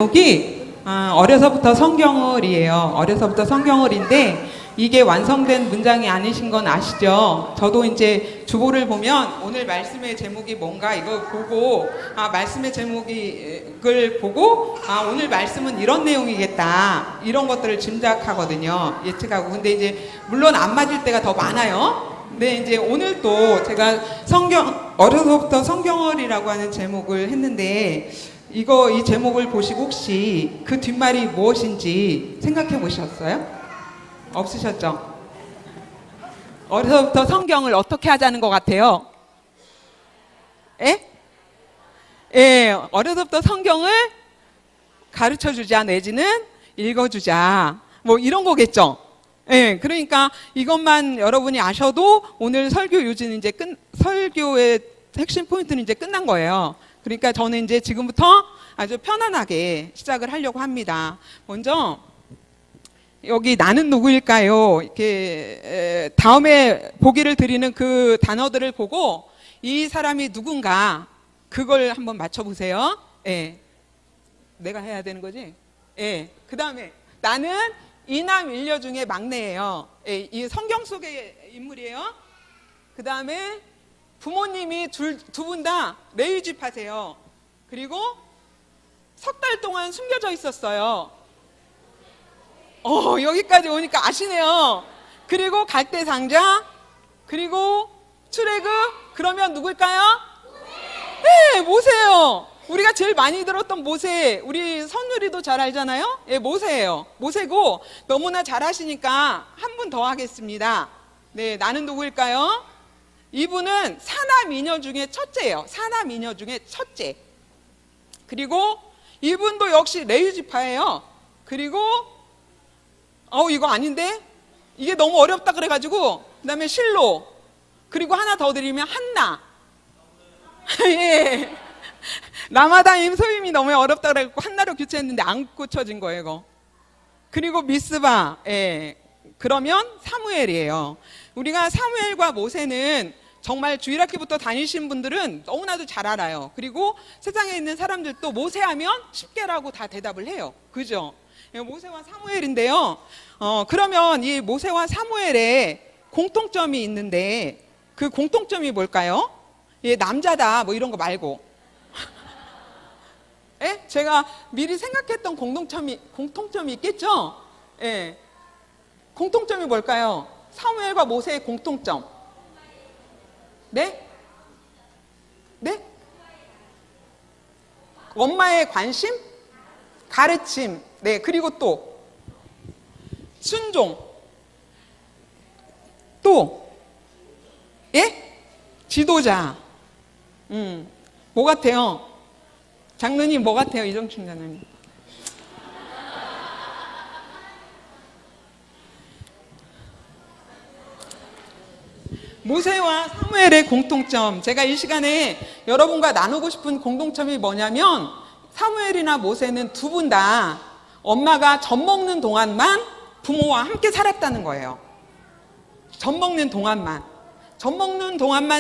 제목이 어려서부터 성경을이에요. 어려서부터 성경을인데 이게 완성된 문장이 아니신 건 아시죠? 저도 이제 주보를 보면 오늘 말씀의 제목이 뭔가 이거 보고 말씀의 제목을 보고 오늘 말씀은 이런 내용이겠다 이런 것들을 짐작하거든요. 예측하고. 근데 이제 물론 안 맞을 때가 더 많아요. 근데 이제 오늘 또 제가 어려서부터 성경을이라고 하는 제목을 했는데 이 제목을 보시고 혹시 그 뒷말이 무엇인지 생각해 보셨어요? 없으셨죠? 어려서부터 성경을 어떻게 하자는 것 같아요? 어려서부터 성경을 가르쳐 주자 내지는 읽어주자 뭐 이런 거겠죠? 그러니까 이것만 여러분이 아셔도 오늘 설교 요지는 이제 설교의 핵심 포인트는 이제 끝난 거예요. 그러니까 저는 이제 지금부터 아주 편안하게 시작을 하려고 합니다. 먼저 여기 나는 누구일까요? 이렇게 다음에 보기를 드리는 그 단어들을 보고 이 사람이 누군가 그걸 한번 맞춰보세요. 내가 해야 되는 거지? 그 다음에 나는 이남 일녀 중에 막내예요. 이 성경 속의 인물이에요. 그 다음에 부모님이 두 분 다 레위집 하세요. 그리고 석 달 동안 숨겨져 있었어요. 여기까지 오니까 아시네요. 그리고 갈대상자, 그리고 출애굽, 그러면 누굴까요? 모세예요. 우리가 제일 많이 들었던 모세, 우리 선율이도 잘 알잖아요. 모세예요. 모세고 너무나 잘 하시니까 한 분 더 하겠습니다. 나는 누구일까요? 이분은 사남이녀 중에 첫째예요. 사남이녀 중에 첫째. 그리고 이분도 역시 레위지파예요. 그리고 이거 아닌데? 이게 너무 어렵다 그래가지고 그 다음에 실로, 그리고 하나 더 드리면 한나. 라마다임 소임이 너무 어렵다 그래가지고 한나로 교체했는데 안 고쳐진 거예요 이거. 그리고 미스바. 그러면 사무엘이에요. 우리가 사무엘과 모세는 정말 주일학교부터 다니신 분들은 너무나도 잘 알아요. 그리고 세상에 있는 사람들도 모세하면 10개라고 다 대답을 해요. 그죠? 모세와 사무엘인데요. 그러면 이 모세와 사무엘에 공통점이 있는데 그 공통점이 뭘까요? 남자다 뭐 이런 거 말고. 제가 미리 생각했던 공통점이 있겠죠? 공통점이 뭘까요? 사무엘과 모세의 공통점. 네? 엄마의 관심? 가르침. 그리고 또 순종. 또 지도자. 뭐 같아요? 장로님 뭐 같아요? 이정춘 장로님. 모세와 사무엘의 공통점, 제가 이 시간에 여러분과 나누고 싶은 공통점이 뭐냐면 사무엘이나 모세는 두 분 다 엄마가 젖 먹는 동안만 부모와 함께 살았다는 거예요. 젖 먹는 동안만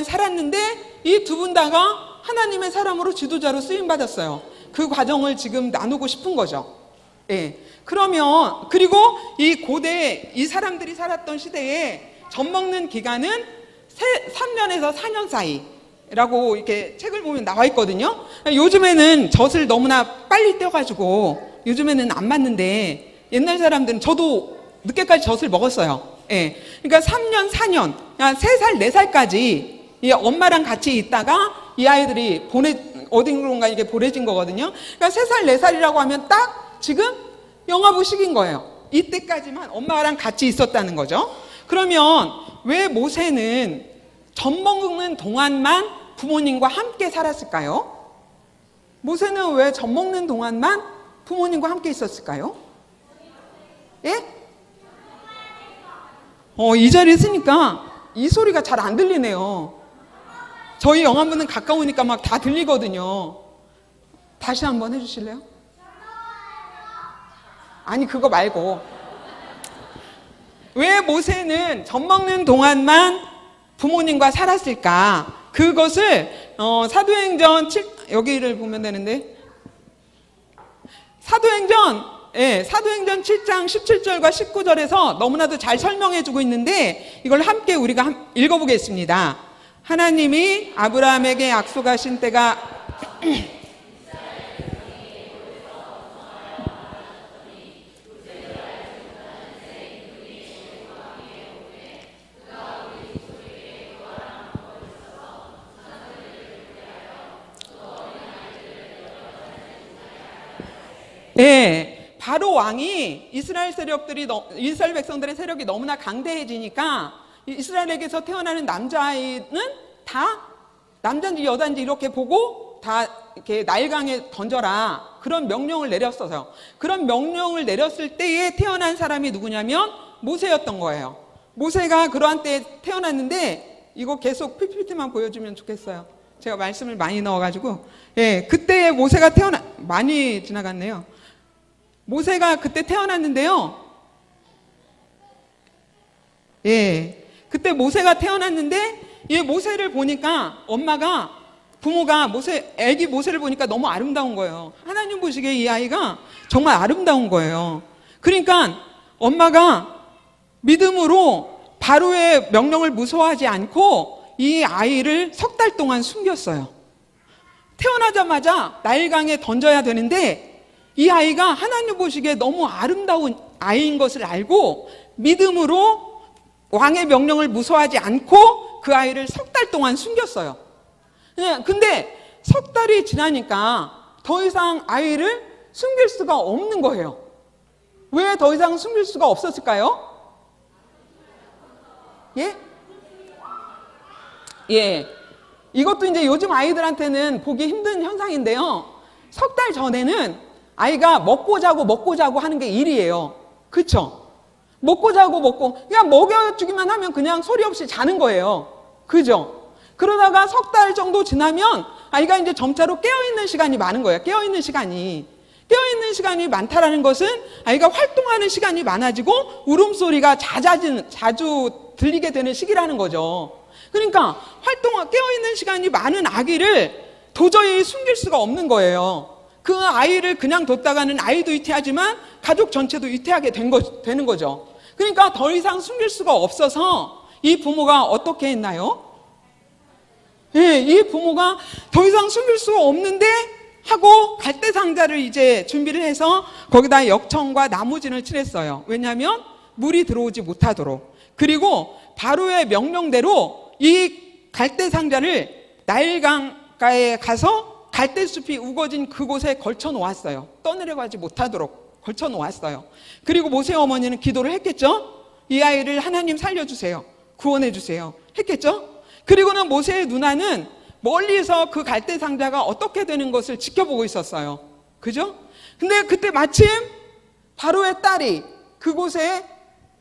살았는데 이 두 분 다가 하나님의 사람으로 지도자로 쓰임받았어요. 그 과정을 지금 나누고 싶은 거죠. 그리고 이 고대 이 사람들이 살았던 시대에 젖 먹는 기간은 3년에서 4년 사이라고 이렇게 책을 보면 나와 있거든요. 요즘에는 젖을 너무나 빨리 떼어가지고 요즘에는 안 맞는데 옛날 사람들은 저도 늦게까지 젖을 먹었어요. 그러니까 3년, 4년, 3살, 4살까지 이 엄마랑 같이 있다가 이 아이들이 어딘가 이게 보내진 거거든요. 그러니까 3살, 4살이라고 하면 딱 지금 영아부 시기인 거예요. 이때까지만 엄마랑 같이 있었다는 거죠. 그러면 왜 모세는 젖 먹는 동안만 부모님과 함께 살았을까요? 모세는 왜 젖 먹는 동안만 부모님과 함께 있었을까요? 이 자리에 있으니까 이 소리가 잘 안 들리네요. 저희 영화부는 가까우니까 막 다 들리거든요. 다시 한번 해주실래요? 아니 그거 말고 왜 모세는 젖 먹는 동안만 부모님과 살았을까? 그것을 사도행전 7, 여기를 보면 되는데 사도행전 7장 17절과 19절에서 너무나도 잘 설명해 주고 있는데 이걸 함께 우리가 읽어보겠습니다. 하나님이 아브라함에게 약속하신 때가 바로 왕이 이스라엘 백성들의 세력이 너무나 강대해지니까 이스라엘에게서 태어나는 남자아이는 다 남자인지 여자인지 이렇게 보고 다 이렇게 나일강에 던져라, 그런 명령을 내렸어요. 그런 명령을 내렸을 때에 태어난 사람이 누구냐면 모세였던 거예요. 모세가 그러한 때에 태어났는데, 이거 계속 PPT만 보여주면 좋겠어요. 제가 말씀을 많이 넣어가지고. 그때에 모세가 많이 지나갔네요. 모세가 그때 태어났는데요. 그때 모세가 태어났는데, 모세를 보니까 부모가 애기 모세를 보니까 너무 아름다운 거예요. 하나님 보시기에 이 아이가 정말 아름다운 거예요. 그러니까 엄마가 믿음으로 바로의 명령을 무서워하지 않고 이 아이를 3달 동안 숨겼어요. 태어나자마자 나일강에 던져야 되는데, 이 아이가 하나님 보시기에 너무 아름다운 아이인 것을 알고 믿음으로 왕의 명령을 무서워하지 않고 그 아이를 3달 동안 숨겼어요. 근데 3달이 지나니까 더 이상 아이를 숨길 수가 없는 거예요. 왜 더 이상 숨길 수가 없었을까요? 이것도 이제 요즘 아이들한테는 보기 힘든 현상인데요. 3달 전에는 아이가 먹고 자고 하는 게 일이에요. 그쵸? 먹고 자고 그냥 먹여주기만 하면 그냥 소리 없이 자는 거예요. 그죠? 그러다가 3달 정도 지나면 아이가 이제 점차로 깨어있는 시간이 많은 거예요. 깨어있는 시간이 많다라는 것은 아이가 활동하는 시간이 많아지고 울음소리가 자주 들리게 되는 시기라는 거죠. 그러니까 깨어있는 시간이 많은 아기를 도저히 숨길 수가 없는 거예요. 그 아이를 그냥 뒀다가는 아이도 위태하지만 가족 전체도 위태하게 되는 거죠. 그러니까 더 이상 숨길 수가 없어서 이 부모가 어떻게 했나요? 이 부모가 더 이상 숨길 수가 없는데 하고 갈대 상자를 이제 준비를 해서 거기다 역청과 나무진을 칠했어요. 왜냐하면 물이 들어오지 못하도록. 그리고 바로의 명령대로 이 갈대 상자를 나일강가에 가서 갈대숲이 우거진 그곳에 걸쳐 놓았어요. 떠내려가지 못하도록 걸쳐 놓았어요. 그리고 모세 어머니는 기도를 했겠죠? 이 아이를 하나님 살려주세요, 구원해 주세요 했겠죠? 그리고는 모세의 누나는 멀리서 그 갈대 상자가 어떻게 되는 것을 지켜보고 있었어요. 그죠? 근데 그때 마침 바로의 딸이 그곳에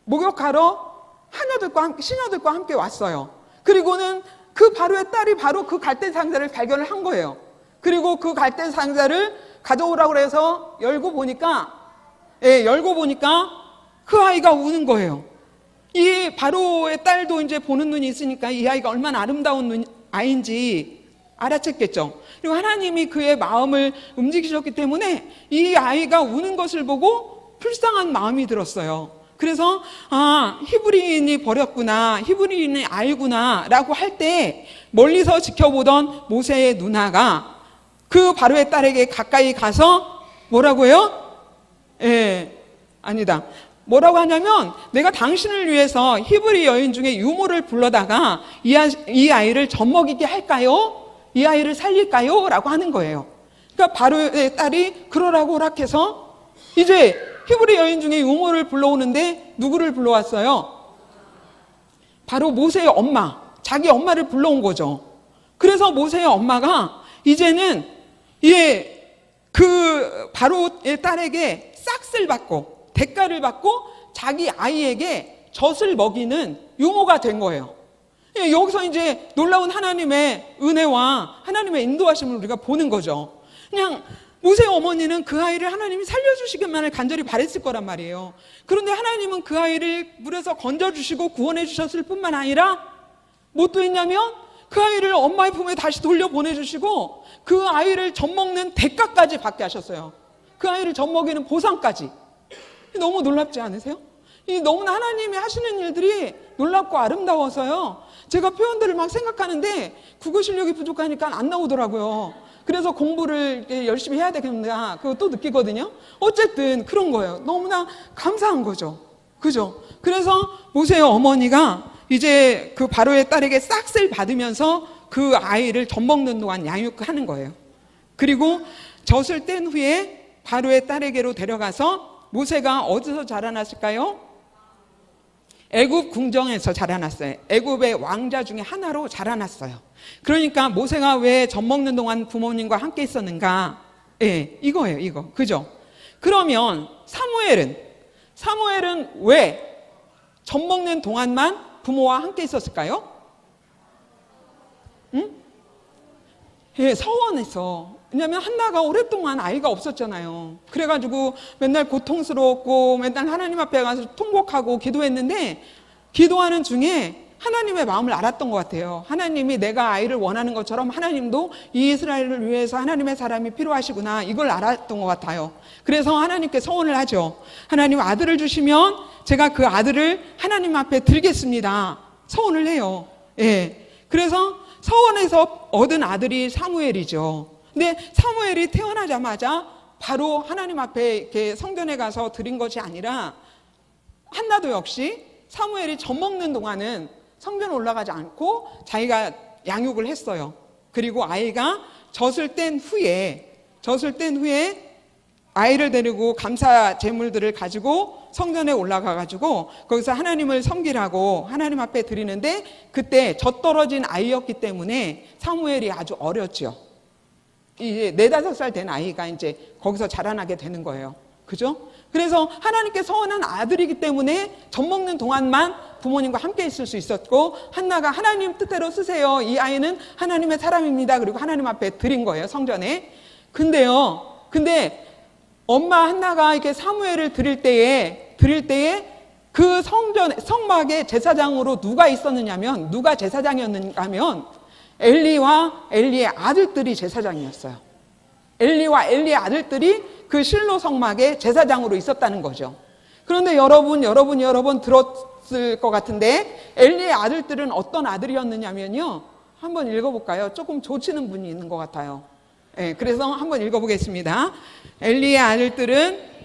목욕하러 시녀들과 함께 왔어요. 그리고는 그 바로의 딸이 바로 그 갈대 상자를 발견을 한 거예요. 그리고 그 갈대 상자를 가져오라고 해서 열고 보니까 그 아이가 우는 거예요. 이 바로의 딸도 이제 보는 눈이 있으니까 이 아이가 얼마나 아름다운 아이인지 알아챘겠죠. 그리고 하나님이 그의 마음을 움직이셨기 때문에 이 아이가 우는 것을 보고 불쌍한 마음이 들었어요. 그래서 히브리인이 버렸구나, 히브리인이 아이구나 라고 할 때 멀리서 지켜보던 모세의 누나가 그 바로의 딸에게 가까이 가서 뭐라고요? 뭐라고 하냐면, 내가 당신을 위해서 히브리 여인 중에 유모를 불러다가 이 아이를 젖먹이게 할까요? 이 아이를 살릴까요? 라고 하는 거예요. 그러니까 바로의 딸이 그러라고 허락해서 이제 히브리 여인 중에 유모를 불러오는데 누구를 불러왔어요? 바로 모세의 엄마, 자기 엄마를 불러온 거죠. 그래서 모세의 엄마가 이제는 그 바로의 딸에게 싹쓸 받고 대가를 받고 자기 아이에게 젖을 먹이는 유모가 된 거예요. 여기서 이제 놀라운 하나님의 은혜와 하나님의 인도하심을 우리가 보는 거죠. 그냥 모세 어머니는 그 아이를 하나님이 살려주시기만을 간절히 바랬을 거란 말이에요. 그런데 하나님은 그 아이를 물에서 건져주시고 구원해 주셨을 뿐만 아니라 뭣도 했냐면 그 아이를 엄마의 품에 다시 돌려보내주시고 그 아이를 젖먹는 대가까지 받게 하셨어요. 그 아이를 젖먹이는 보상까지. 너무 놀랍지 않으세요? 이 너무나 하나님이 하시는 일들이 놀랍고 아름다워서요. 제가 표현들을 막 생각하는데 국어 실력이 부족하니까 안 나오더라고요. 그래서 공부를 열심히 해야 되겠나 그것도 느끼거든요. 어쨌든 그런 거예요. 너무나 감사한 거죠. 그죠? 그래서 모세의 어머니가 이제 그 바로의 딸에게 싹쓸 받으면서 그 아이를 젖먹는 동안 양육하는 거예요. 그리고 젖을 뗀 후에 바로의 딸에게로 데려가서 모세가 어디서 자라났을까요? 애굽 궁정에서 자라났어요. 애굽의 왕자 중에 하나로 자라났어요. 그러니까 모세가 왜 젖먹는 동안 부모님과 함께 있었는가? 예, 이거예요, 이거. 그죠? 그러면 사무엘은 왜 젖먹는 동안만 부모와 함께 있었을까요? 응? 예, 서원해서. 왜냐하면 한나가 오랫동안 아이가 없었잖아요. 그래가지고 맨날 고통스러웠고 맨날 하나님 앞에 가서 통곡하고 기도했는데 기도하는 중에 하나님의 마음을 알았던 것 같아요. 하나님이 내가 아이를 원하는 것처럼 하나님도 이 이스라엘을 위해서 하나님의 사람이 필요하시구나, 이걸 알았던 것 같아요. 그래서 하나님께 서원을 하죠. 하나님, 아들을 주시면 제가 그 아들을 하나님 앞에 드리겠습니다. 서원을 해요. 예. 그래서 서원에서 얻은 아들이 사무엘이죠. 근데 사무엘이 태어나자마자 바로 하나님 앞에 이렇게 성전에 가서 드린 것이 아니라 한나도 역시 사무엘이 젖먹는 동안은 성전에 올라가지 않고 자기가 양육을 했어요. 그리고 아이가 젖을 뗀 후에 아이를 데리고 감사 제물들을 가지고 성전에 올라가가지고 거기서 하나님을 섬기라고 하나님 앞에 드리는데 그때 젖 떨어진 아이였기 때문에 사무엘이 아주 어렸죠. 이제 4-5살 된 아이가 이제 거기서 자라나게 되는 거예요. 그죠? 그래서 하나님께 서원한 아들이기 때문에 젖먹는 동안만 부모님과 함께 있을 수 있었고 한나가 하나님 뜻대로 쓰세요. 이 아이는 하나님의 사람입니다. 그리고 하나님 앞에 드린 거예요. 성전에. 근데 엄마 한나가 이렇게 사무엘을 드릴 때에 그 성막의 제사장으로 누가 있었느냐면 누가 제사장이었는가 하면 엘리와 엘리의 아들들이 제사장이었어요. 엘리와 엘리의 아들들이 그 실로 성막의 제사장으로 있었다는 거죠. 그런데 여러분 들었을 것 같은데 엘리의 아들들은 어떤 아들이었느냐면요. 한번 읽어볼까요? 조금 조치는 분이 있는 것 같아요. 네, 그래서 한번 읽어보겠습니다. 엘리의 아들들은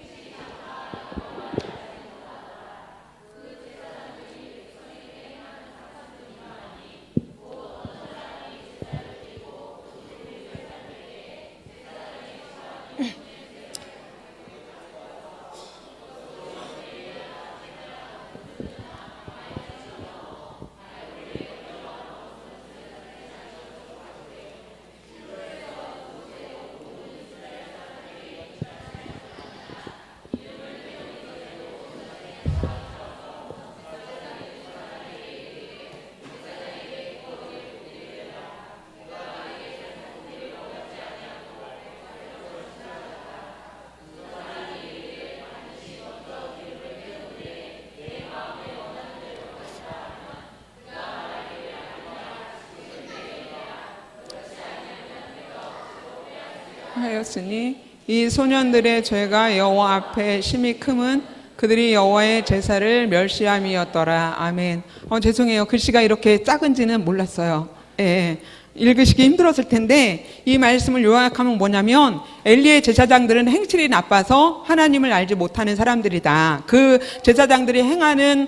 하였으니 이 소년들의 죄가 여호와 앞에 심히 크면 그들이 여호와의 제사를 멸시함이었더라. 아멘. 죄송해요. 글씨가 이렇게 작은지는 몰랐어요. 예, 읽으시기 힘들었을 텐데 이 말씀을 요약하면 뭐냐면 엘리의 제사장들은 행실이 나빠서 하나님을 알지 못하는 사람들이다. 그 제사장들이 행하는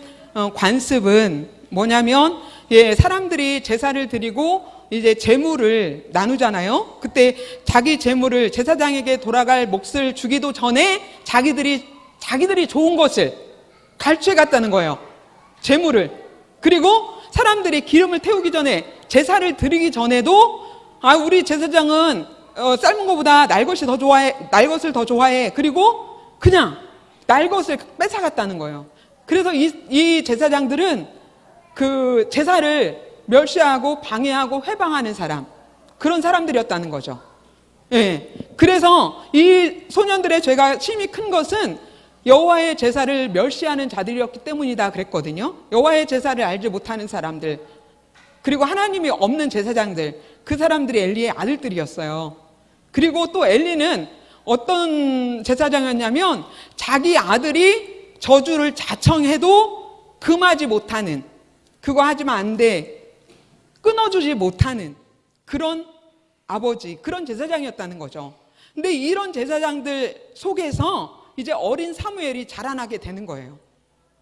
관습은 뭐냐면 사람들이 제사를 드리고 이제 재물을 나누잖아요. 그때 자기 재물을 제사장에게 돌아갈 몫을 주기도 전에 자기들이 좋은 것을 갈취해 갔다는 거예요. 재물을. 그리고 사람들이 기름을 태우기 전에 제사를 드리기 전에도 우리 제사장은 삶은 것보다 날 것을 더 좋아해. 그리고 그냥 날 것을 뺏어갔다는 거예요. 그래서 이 제사장들은 그 제사를 멸시하고 방해하고 회방하는 사람, 그런 사람들이었다는 거죠. 예. 그래서 이 소년들의 죄가 심히 큰 것은 여호와의 제사를 멸시하는 자들이었기 때문이다 그랬거든요. 여호와의 제사를 알지 못하는 사람들, 그리고 하나님이 없는 제사장들, 그 사람들이 엘리의 아들들이었어요. 그리고 또 엘리는 어떤 제사장이었냐면 자기 아들이 저주를 자청해도 금하지 못하는, 그거 하지면 안 돼, 끊어주지 못하는 그런 아버지, 그런 제사장이었다는 거죠. 근데 이런 제사장들 속에서 이제 어린 사무엘이 자라나게 되는 거예요.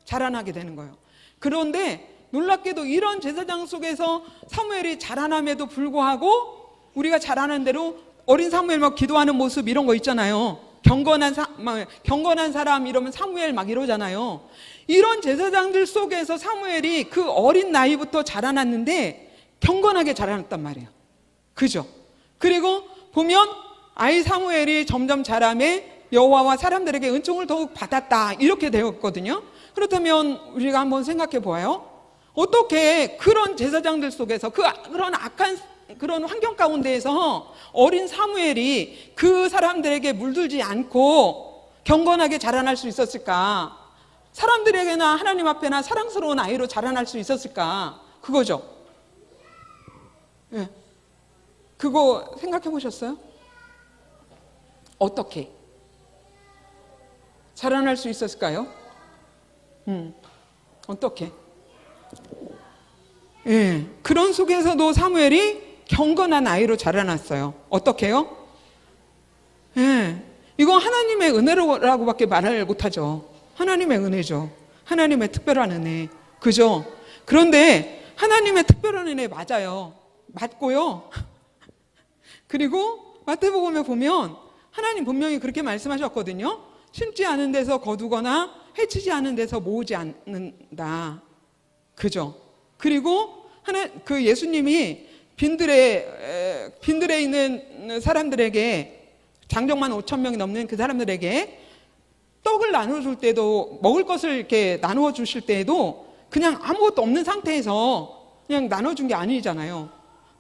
자라나게 되는 거예요. 그런데 놀랍게도 이런 제사장 속에서 사무엘이 자라남에도 불구하고 우리가 잘 아는 대로 어린 사무엘 막 기도하는 모습 이런 거 있잖아요. 경건한 사람 이러면 사무엘 막 이러잖아요. 이런 제사장들 속에서 사무엘이 그 어린 나이부터 자라났는데 경건하게 자라났단 말이에요. 그죠? 그리고 보면 아이 사무엘이 점점 자라매 여호와와 사람들에게 은총을 더욱 받았다, 이렇게 되었거든요. 그렇다면 우리가 한번 생각해 보아요. 어떻게 그런 제사장들 속에서 그런 악한 그런 환경 가운데에서 어린 사무엘이 그 사람들에게 물들지 않고 경건하게 자라날 수 있었을까? 사람들에게나 하나님 앞에나 사랑스러운 아이로 자라날 수 있었을까? 그거죠. 예. 그거 생각해 보셨어요? 어떻게 자라날 수 있었을까요? 어떻게? 예. 그런 속에서도 사무엘이 경건한 아이로 자라났어요. 어떻게요? 예. 이건 하나님의 은혜라고밖에 말을 못하죠. 하나님의 은혜죠. 하나님의 특별한 은혜. 그죠? 그런데 하나님의 특별한 은혜 맞아요. 맞고요. 그리고 마태복음에 보면 하나님 분명히 그렇게 말씀하셨거든요. 심지 않은 데서 거두거나 해치지 않은 데서 모으지 않는다. 그죠? 그리고 그 예수님이 빈들에 있는 사람들에게, 장정만 5,000명이 넘는 그 사람들에게 떡을 나눠줄 때도, 먹을 것을 이렇게 나누어 주실 때에도 그냥 아무것도 없는 상태에서 그냥 나눠준 게 아니잖아요.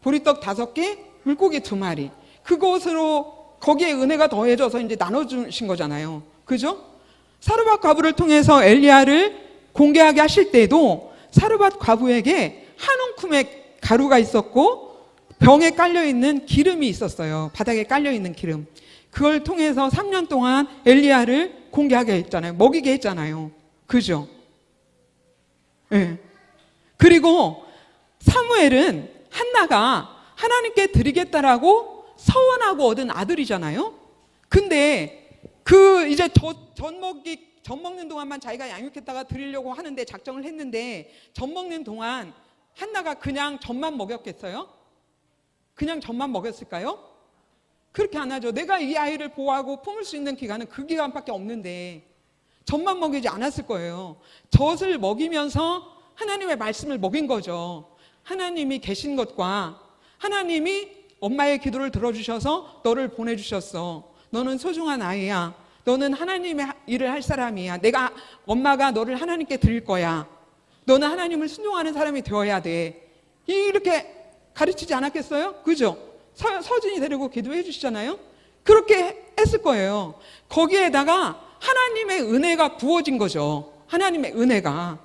보리떡 5개, 물고기 2마리. 그것으로 거기에 은혜가 더해져서 이제 나눠주신 거잖아요. 그죠? 사르밧 과부를 통해서 엘리야를 공개하게 하실 때에도 사르밧 과부에게 한 움큼의 가루가 있었고 병에 깔려있는 기름이 있었어요. 바닥에 깔려있는 기름. 그걸 통해서 3년 동안 엘리야를 공개하게 했잖아요. 먹이게 했잖아요. 그죠? 네. 그리고 사무엘은 한나가 하나님께 드리겠다라고 서원하고 얻은 아들이잖아요. 근데 이제 전 먹는 동안만 자기가 양육했다가 드리려고 하는데 작정을 했는데, 전 먹는 동안 한나가 그냥 젖만 먹였겠어요? 그냥 젖만 먹였을까요? 그렇게 안 하죠. 내가 이 아이를 보호하고 품을 수 있는 기간은 그 기간밖에 없는데 젖만 먹이지 않았을 거예요. 젖을 먹이면서 하나님의 말씀을 먹인 거죠. 하나님이 계신 것과 하나님이 엄마의 기도를 들어주셔서 너를 보내주셨어. 너는 소중한 아이야. 너는 하나님의 일을 할 사람이야. 엄마가 너를 하나님께 드릴 거야. 너는 하나님을 순종하는 사람이 되어야 돼. 이렇게 가르치지 않았겠어요? 그죠? 서진이 데리고 기도해 주시잖아요. 그렇게 했을 거예요. 거기에다가 하나님의 은혜가 부어진 거죠. 하나님의 은혜가.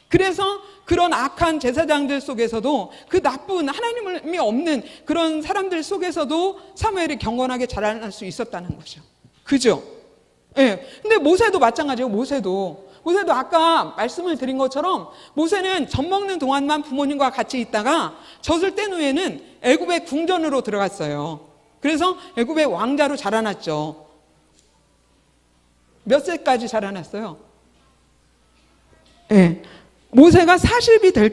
그래서 그런 악한 제사장들 속에서도, 그 나쁜 하나님이 없는 그런 사람들 속에서도 사무엘이 경건하게 자라날 수 있었다는 거죠. 그죠? 예. 근데 모세도 마찬가지예요. 모세도 아까 말씀을 드린 것처럼 모세는 젖 먹는 동안만 부모님과 같이 있다가 젖을 뗀 후에는 애굽의 궁전으로 들어갔어요. 그래서 애굽의 왕자로 자라났죠. 몇 세까지 자라났어요? 예. 모세가 40이 될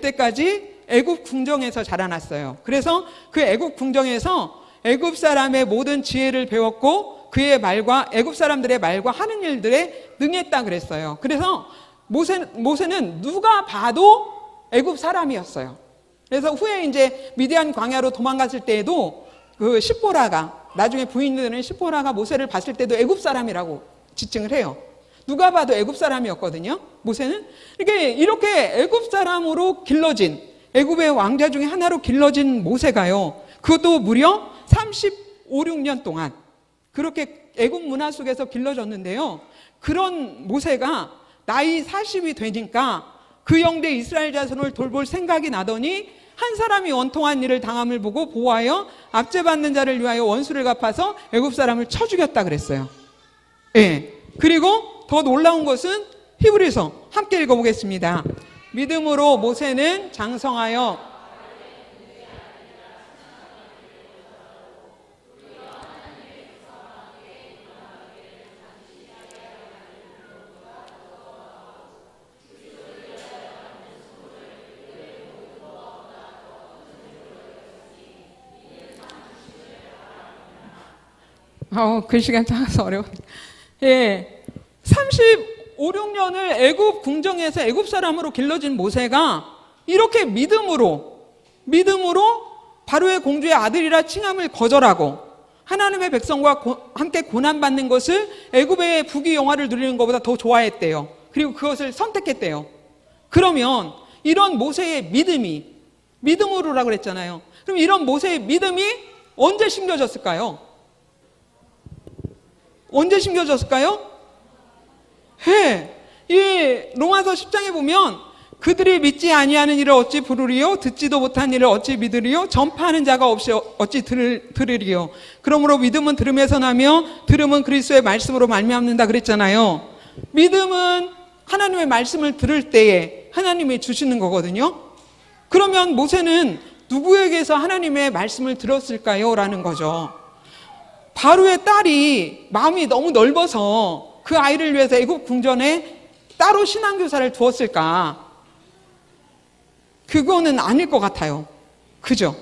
때까지 애굽 궁정에서 자라났어요. 그래서 그 애굽 궁정에서 애굽 사람의 모든 지혜를 배웠고 그의 말과 애굽 사람들의 말과 하는 일들에 능했다 그랬어요. 그래서 모세는 누가 봐도 애굽 사람이었어요. 그래서 후에 이제 미디안 광야로 도망갔을 때에도 그 시보라가, 나중에 부인 되는 시보라가 모세를 봤을 때도 애굽 사람이라고 지칭을 해요. 누가 봐도 애굽 사람이었거든요. 모세는 이렇게 애굽 사람으로 길러진, 애굽의 왕자 중에 하나로 길러진 모세가요, 그것도 무려 35, 6년 동안 그렇게 애굽 문화 속에서 길러졌는데요. 그런 모세가 나이 40이 되니까 그 영대 이스라엘 자손을 돌볼 생각이 나더니 한 사람이 원통한 일을 당함을 보고 보호하여 압제받는 자를 위하여 원수를 갚아서 애굽 사람을 쳐 죽였다 그랬어요. 예. 그리고 더 놀라운 것은 히브리서 함께 읽어보겠습니다. 믿음으로 모세는 장성하여 글씨가 작아서 어려워. 예. 35, 6년을 애굽 궁정에서 애굽 사람으로 길러진 모세가 이렇게 믿음으로 바로의 공주의 아들이라 칭함을 거절하고 하나님의 백성과 함께 고난받는 것을 애굽의 부귀 영화를 누리는 것보다 더 좋아했대요. 그리고 그것을 선택했대요. 그러면 이런 모세의 믿음으로라고 그랬잖아요. 그럼 이런 모세의 믿음이 언제 심겨졌을까요? 언제 심겨졌을까요? 이 로마서 10장에 보면 그들이 믿지 아니하는 일을 어찌 부르리요? 듣지도 못한 일을 어찌 믿으리요? 전파하는 자가 없이 어찌 들으리요? 그러므로 믿음은 들음에서 나며 들음은 그리스도의 말씀으로 말미암는다 그랬잖아요. 믿음은 하나님의 말씀을 들을 때에 하나님이 주시는 거거든요. 그러면 모세는 누구에게서 하나님의 말씀을 들었을까요? 라는 거죠. 바로의 딸이 마음이 너무 넓어서 그 아이를 위해서 애굽 궁전에 따로 신앙교사를 두었을까? 그거는 아닐 것 같아요. 그죠?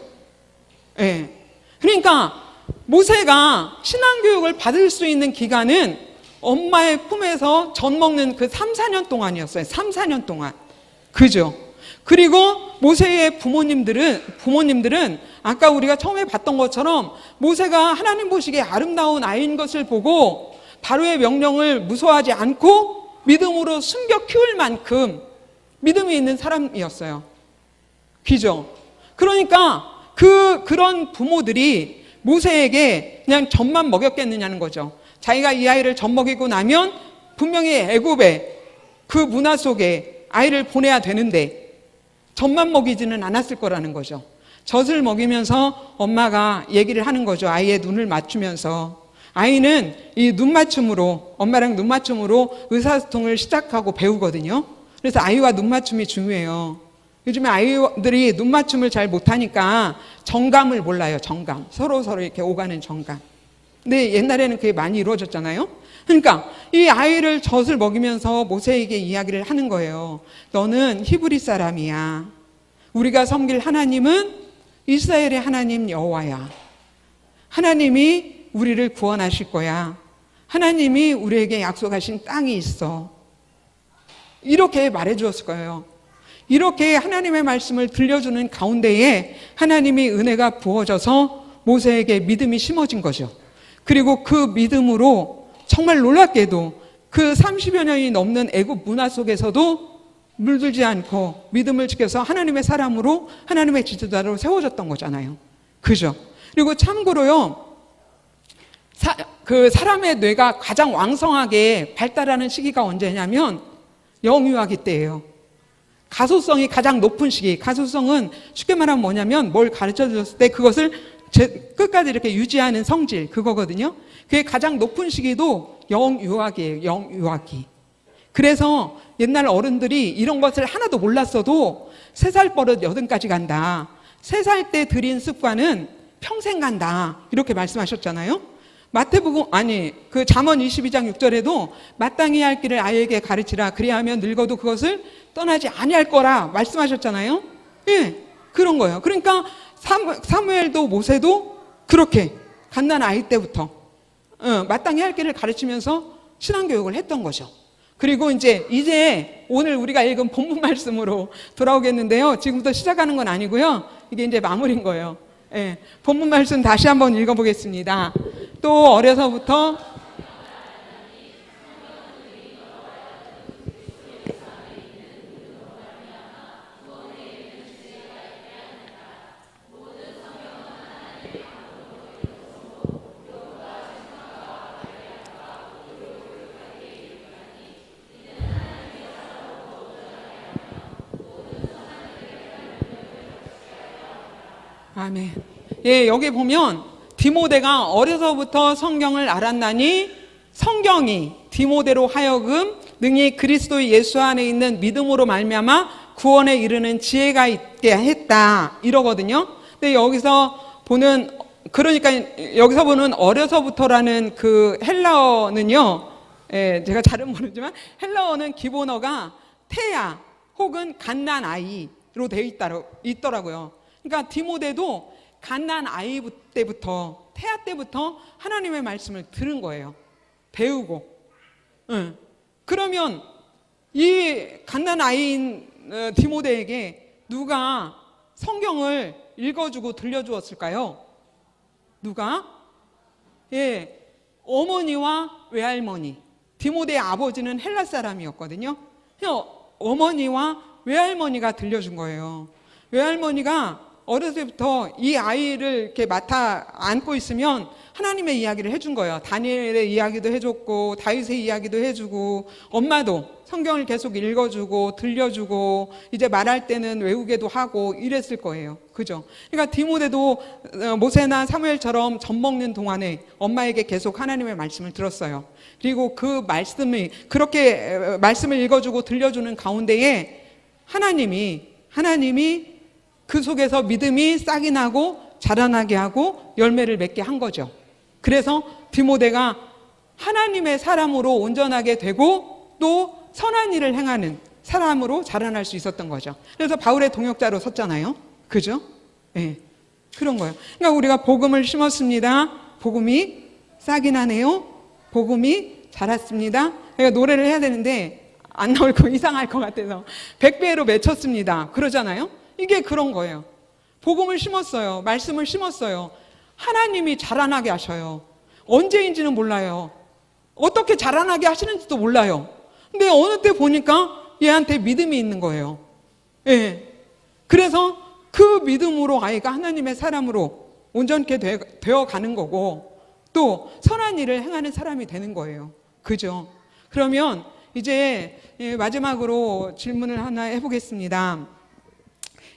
예. 그러니까 모세가 신앙교육을 받을 수 있는 기간은 엄마의 품에서 젖 먹는 그 3, 4년 동안이었어요. 3, 4년 동안. 그죠? 그리고 모세의 부모님들은 아까 우리가 처음에 봤던 것처럼 모세가 하나님 보시기에 아름다운 아이인 것을 보고 바로의 명령을 무서워하지 않고 믿음으로 숨겨 키울 만큼 믿음이 있는 사람이었어요. 그죠? 그러니까 그런 부모들이 모세에게 그냥 젖만 먹였겠느냐는 거죠. 자기가 이 아이를 젖 먹이고 나면 분명히 애굽의 그 문화 속에 아이를 보내야 되는데 젖만 먹이지는 않았을 거라는 거죠. 젖을 먹이면서 엄마가 얘기를 하는 거죠. 아이의 눈을 맞추면서. 아이는 이 눈맞춤으로, 엄마랑 눈맞춤으로 의사소통을 시작하고 배우거든요. 그래서 아이와 눈맞춤이 중요해요. 요즘에 아이들이 눈맞춤을 잘 못하니까 정감을 몰라요. 정감. 서로 이렇게 오가는 정감. 근데 옛날에는 그게 많이 이루어졌잖아요. 그러니까 이 아이를 젖을 먹이면서 모세에게 이야기를 하는 거예요. 너는 히브리 사람이야. 우리가 섬길 하나님은 이스라엘의 하나님 여호와야. 하나님이 우리를 구원하실 거야. 하나님이 우리에게 약속하신 땅이 있어. 이렇게 말해 주었을 거예요. 이렇게 하나님의 말씀을 들려주는 가운데에 하나님이 은혜가 부어져서 모세에게 믿음이 심어진 거죠. 그리고 그 믿음으로 정말 놀랍게도 그 30여 년이 넘는 애굽 문화 속에서도 물들지 않고 믿음을 지켜서 하나님의 사람으로 하나님의 지도자로 세워졌던 거잖아요. 그죠? 그리고 참고로요, 그 사람의 뇌가 가장 왕성하게 발달하는 시기가 언제냐면 영유아기 때예요. 가소성이 가장 높은 시기. 가소성은 쉽게 말하면 뭐냐면 뭘 가르쳐 줬을 때 그것을 끝까지 이렇게 유지하는 성질, 그거거든요. 그게 가장 높은 시기도 영유아기예요. 영유아기. 그래서 옛날 어른들이 이런 것을 하나도 몰랐어도 3살 버릇 80까지 간다. 3살 때 들인 습관은 평생 간다. 이렇게 말씀하셨잖아요. 그 잠언 22장 6절에도 마땅히 할 길을 아이에게 가르치라. 그리하면 늙어도 그것을 떠나지 아니할 거라 말씀하셨잖아요. 예, 그런 거예요. 그러니까 사무엘도 모세도 그렇게 갓난 아이 때부터 마땅히 할 길을 가르치면서 신앙교육을 했던 거죠. 그리고 이제 오늘 우리가 읽은 본문 말씀으로 돌아오겠는데요. 지금부터 시작하는 건 아니고요. 이게 이제 마무리인 거예요. 예, 본문 말씀 다시 한번 읽어보겠습니다. 또 어려서부터 아멘. 예, 여기 보면 디모데가 어려서부터 성경을 알았나니 성경이 디모데로 하여금 능히 그리스도 예수 안에 있는 믿음으로 말미암아 구원에 이르는 지혜가 있게 했다 이러거든요. 근데 여기서 보는 어려서부터라는 그 헬라어는요, 예, 제가 잘은 모르지만 헬라어는 기본어가 태아 혹은 갓난 아이로 되어 있더라고요. 그러니까 디모데도 갓난 아이 때부터, 태아 때부터 하나님의 말씀을 들은 거예요. 배우고. 예. 그러면 이 갓난 아이인 디모데에게 누가 성경을 읽어주고 들려주었을까요? 누가? 예, 어머니와 외할머니. 디모데의 아버지는 헬라 사람이었거든요. 어머니와 외할머니가 들려준 거예요. 외할머니가 어렸을 때부터 이 아이를 이렇게 맡아 안고 있으면 하나님의 이야기를 해준 거예요. 다니엘의 이야기도 해줬고 다윗의 이야기도 해주고, 엄마도 성경을 계속 읽어주고 들려주고 이제 말할 때는 외우게도 하고 이랬을 거예요. 그죠? 그러니까 디모데도 모세나 사무엘처럼 젖 먹는 동안에 엄마에게 계속 하나님의 말씀을 들었어요. 그리고 그 말씀이 그렇게 말씀을 읽어주고 들려주는 가운데에 하나님이 그 속에서 믿음이 싹이 나고 자라나게 하고 열매를 맺게 한 거죠. 그래서 디모데가 하나님의 사람으로 온전하게 되고 또 선한 일을 행하는 사람으로 자라날 수 있었던 거죠. 그래서 바울의 동역자로 섰잖아요. 그죠? 네. 그런 거예요. 그러니까 우리가 복음을 심었습니다. 복음이 싹이 나네요. 복음이 자랐습니다. 그러니까 노래를 해야 되는데 안 나올 거 이상할 것 같아서 100배로 맺혔습니다. 그러잖아요. 이게 그런 거예요. 복음을 심었어요. 말씀을 심었어요. 하나님이 자라나게 하셔요. 언제인지는 몰라요. 어떻게 자라나게 하시는지도 몰라요. 근데 어느 때 보니까 얘한테 믿음이 있는 거예요. 예. 그래서 그 믿음으로 아이가 하나님의 사람으로 온전케 되어 가는 거고 또 선한 일을 행하는 사람이 되는 거예요. 그죠? 그러면 이제 마지막으로 질문을 하나 해보겠습니다.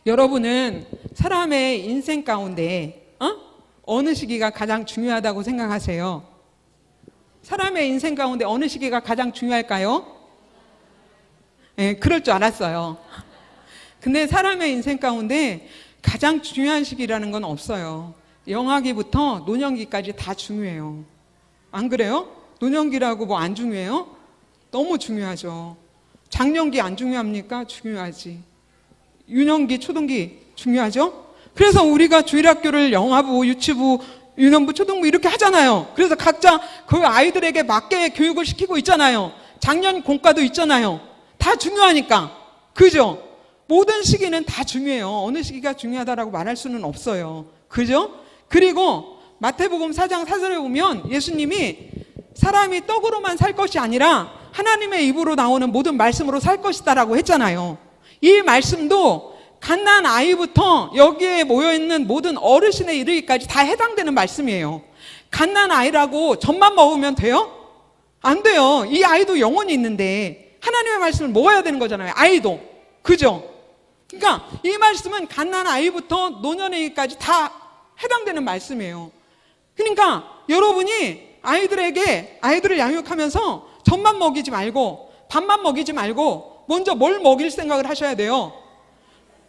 여러분은 사람의 인생 가운데 어느 시기가 가장 중요하다고 생각하세요? 사람의 인생 가운데 어느 시기가 가장 중요할까요? 네, 그럴 줄 알았어요. 근데 사람의 인생 가운데 가장 중요한 시기라는 건 없어요. 영아기부터 노년기까지 다 중요해요. 안 그래요? 노년기라고 뭐 안 중요해요? 너무 중요하죠. 장년기 안 중요합니까? 중요하지. 유년기, 초등기 중요하죠? 그래서 우리가 주일학교를 영아부, 유치부, 유년부, 초등부 이렇게 하잖아요. 그래서 각자 그 아이들에게 맞게 교육을 시키고 있잖아요. 작년 공과도 있잖아요. 다 중요하니까. 그죠? 모든 시기는 다 중요해요. 어느 시기가 중요하다라고 말할 수는 없어요. 그죠? 그리고 마태복음 4장 4절에 보면 예수님이 사람이 떡으로만 살 것이 아니라 하나님의 입으로 나오는 모든 말씀으로 살 것이다라고 했잖아요. 이 말씀도 갓난 아이부터 여기에 모여있는 모든 어르신에 이르기까지 다 해당되는 말씀이에요. 갓난 아이라고 젖만 먹으면 돼요? 안 돼요. 이 아이도 영혼이 있는데 하나님의 말씀을 먹어야 되는 거잖아요. 아이도. 그죠? 그러니까 이 말씀은 갓난 아이부터 노년에 이르기까지 다 해당되는 말씀이에요. 그러니까 여러분이 아이들을 양육하면서 젖만 먹이지 말고 밥만 먹이지 말고 먼저 뭘 먹일 생각을 하셔야 돼요.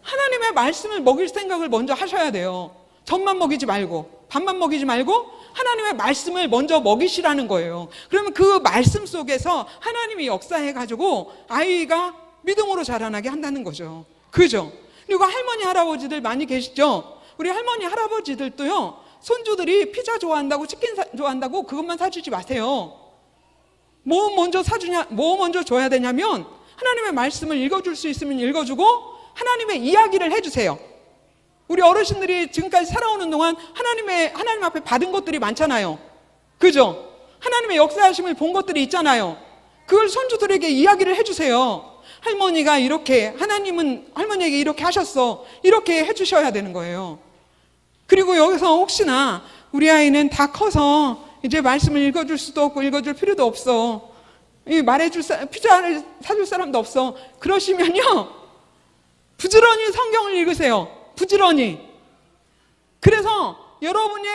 하나님의 말씀을 먹일 생각을 먼저 하셔야 돼요. 젖만 먹이지 말고 밥만 먹이지 말고 하나님의 말씀을 먼저 먹이시라는 거예요. 그러면 그 말씀 속에서 하나님이 역사해가지고 아이가 믿음으로 자라나게 한다는 거죠. 그죠? 그리고 할머니 할아버지들 많이 계시죠? 우리 할머니 할아버지들도요, 손주들이 피자 좋아한다고 치킨 좋아한다고 그것만 사주지 마세요. 뭐 먼저 줘야 되냐면 하나님의 말씀을 읽어줄 수 있으면 읽어주고 하나님의 이야기를 해주세요. 우리 어르신들이 지금까지 살아오는 동안 하나님 앞에 받은 것들이 많잖아요. 그죠? 하나님의 역사하심을 본 것들이 있잖아요. 그걸 손주들에게 이야기를 해주세요. 할머니가 이렇게, 하나님은 할머니에게 이렇게 하셨어. 이렇게 해주셔야 되는 거예요. 그리고 여기서 혹시나 우리 아이는 다 커서 이제 말씀을 읽어줄 수도 없고 읽어줄 필요도 없어. 피자를 사줄 사람도 없어. 그러시면요, 부지런히 성경을 읽으세요. 부지런히. 그래서 여러분이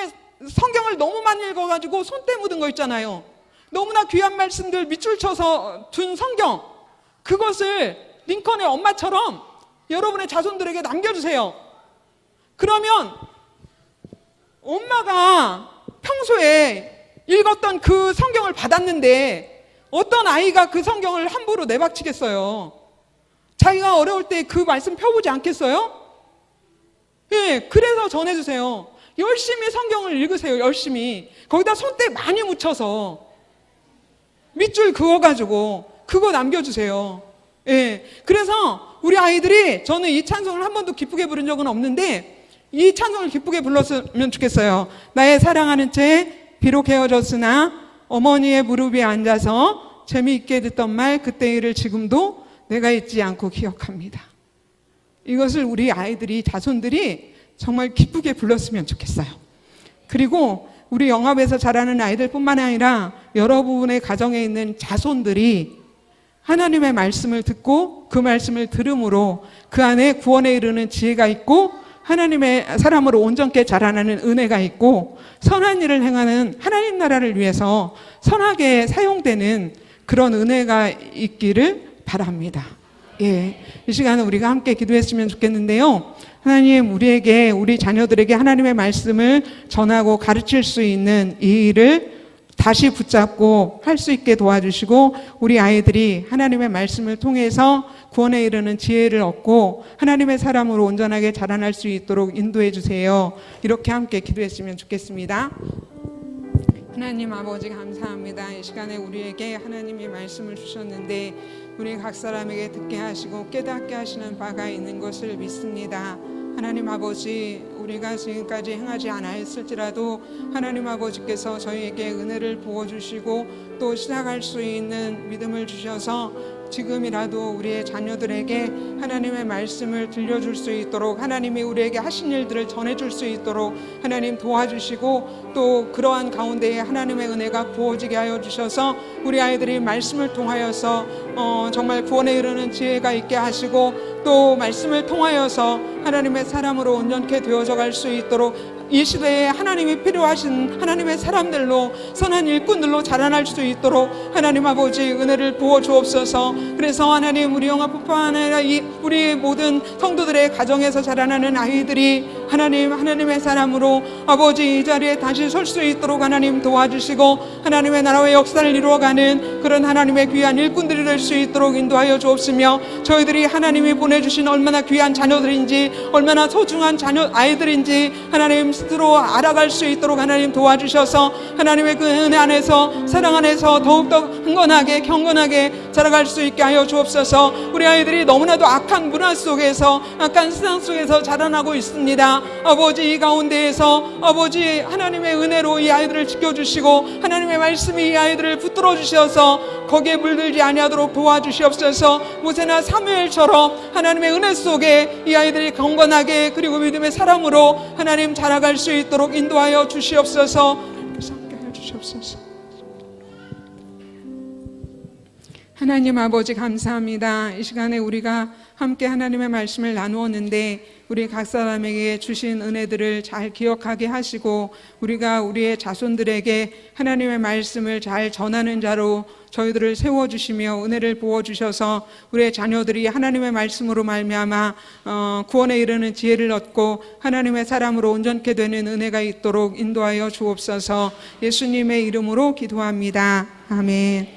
성경을 너무 많이 읽어가지고 손때 묻은 거 있잖아요. 너무나 귀한 말씀들 밑줄 쳐서 둔 성경, 그것을 링컨의 엄마처럼 여러분의 자손들에게 남겨주세요. 그러면 엄마가 평소에 읽었던 그 성경을 받았는데 어떤 아이가 그 성경을 함부로 내박치겠어요? 자기가 어려울 때 그 말씀 펴보지 않겠어요? 예, 그래서 전해주세요. 열심히 성경을 읽으세요. 열심히. 거기다 손때 많이 묻혀서 밑줄 그어가지고 그거 남겨주세요. 예, 그래서 우리 아이들이, 저는 이 찬송을 한 번도 기쁘게 부른 적은 없는데 이 찬송을 기쁘게 불렀으면 좋겠어요. 나의 사랑하는 채 비록 헤어졌으나 어머니의 무릎 위에 앉아서 재미있게 듣던 말 그때 일을 지금도 내가 잊지 않고 기억합니다. 이것을 우리 아이들이, 자손들이 정말 기쁘게 불렀으면 좋겠어요. 그리고 우리 영합에서 자라는 아이들뿐만 아니라 여러분의 가정에 있는 자손들이 하나님의 말씀을 듣고 그 말씀을 들음으로 그 안에 구원에 이르는 지혜가 있고 하나님의 사람으로 온전케 자라나는 은혜가 있고 선한 일을 행하는 하나님 나라를 위해서 선하게 사용되는 그런 은혜가 있기를 바랍니다. 예, 이 시간에 우리가 함께 기도했으면 좋겠는데요. 하나님, 우리에게, 우리 자녀들에게 하나님의 말씀을 전하고 가르칠 수 있는 이 일을 다시 붙잡고 할 수 있게 도와주시고 우리 아이들이 하나님의 말씀을 통해서 구원에 이르는 지혜를 얻고 하나님의 사람으로 온전하게 자라날 수 있도록 인도해 주세요. 이렇게 함께 기도했으면 좋겠습니다. 하나님 아버지 감사합니다. 이 시간에 우리에게 하나님의 말씀을 주셨는데 우리 각 사람에게 듣게 하시고 깨닫게 하시는 바가 있는 것을 믿습니다. 하나님 아버지, 우리가 지금까지 행하지 않았을지라도 하나님 아버지께서 저희에게 은혜를 부어주시고 또 시작할 수 있는 믿음을 주셔서 지금이라도 우리의 자녀들에게 하나님의 말씀을 들려줄 수 있도록, 하나님이 우리에게 하신 일들을 전해줄 수 있도록 하나님 도와주시고 또 그러한 가운데에 하나님의 은혜가 부어지게 하여 주셔서 우리 아이들이 말씀을 통하여서 정말 구원에 이르는 지혜가 있게 하시고 또 말씀을 통하여서 하나님의 사람으로 온전케 되어져 갈 수 있도록 이 시대에 하나님이 필요하신 하나님의 사람들로, 선한 일꾼들로 자라날 수 있도록 하나님 아버지 은혜를 부어 주옵소서. 그래서 하나님, 우리 영화뿐만 아니라 우리 모든 성도들의 가정에서 자라나는 아이들이 하나님의 사람으로 아버지 이 자리에 다시 설 수 있도록 하나님 도와주시고 하나님의 나라의 역사를 이루어가는 그런 하나님의 귀한 일꾼들이 될 수 있도록 인도하여 주옵시며, 저희들이 하나님이 보내주신 얼마나 귀한 자녀들인지, 얼마나 소중한 아이들인지 하나님 스스로 알아갈 수 있도록 하나님 도와주셔서 하나님의 그 은혜 안에서, 사랑 안에서 더욱더 흥건하게 경건하게 자라갈 수 있게 하여 주옵소서. 우리 아이들이 너무나도 악한 문화 속에서, 악한 세상 속에서 자라나고 있습니다. 아버지, 이 가운데에서 아버지 하나님의 은혜로 이 아이들을 지켜주시고 하나님의 말씀이 이 아이들을 붙들어 주셔서 거기에 물들지 아니하도록 도와주시옵소서. 모세나 사무엘처럼 하나님의 은혜 속에 이 아이들이 경건하게 그리고 믿음의 사람으로 하나님 자라갈 수 있도록 인도하여 주시옵소서. 함께하여 주시옵소서. 하나님 아버지 감사합니다. 이 시간에 우리가 함께 하나님의 말씀을 나누었는데 우리 각 사람에게 주신 은혜들을 잘 기억하게 하시고 우리가 우리의 자손들에게 하나님의 말씀을 잘 전하는 자로 저희들을 세워주시며 은혜를 부어주셔서 우리의 자녀들이 하나님의 말씀으로 말미암아 구원에 이르는 지혜를 얻고 하나님의 사람으로 온전케 되는 은혜가 있도록 인도하여 주옵소서. 예수님의 이름으로 기도합니다. 아멘.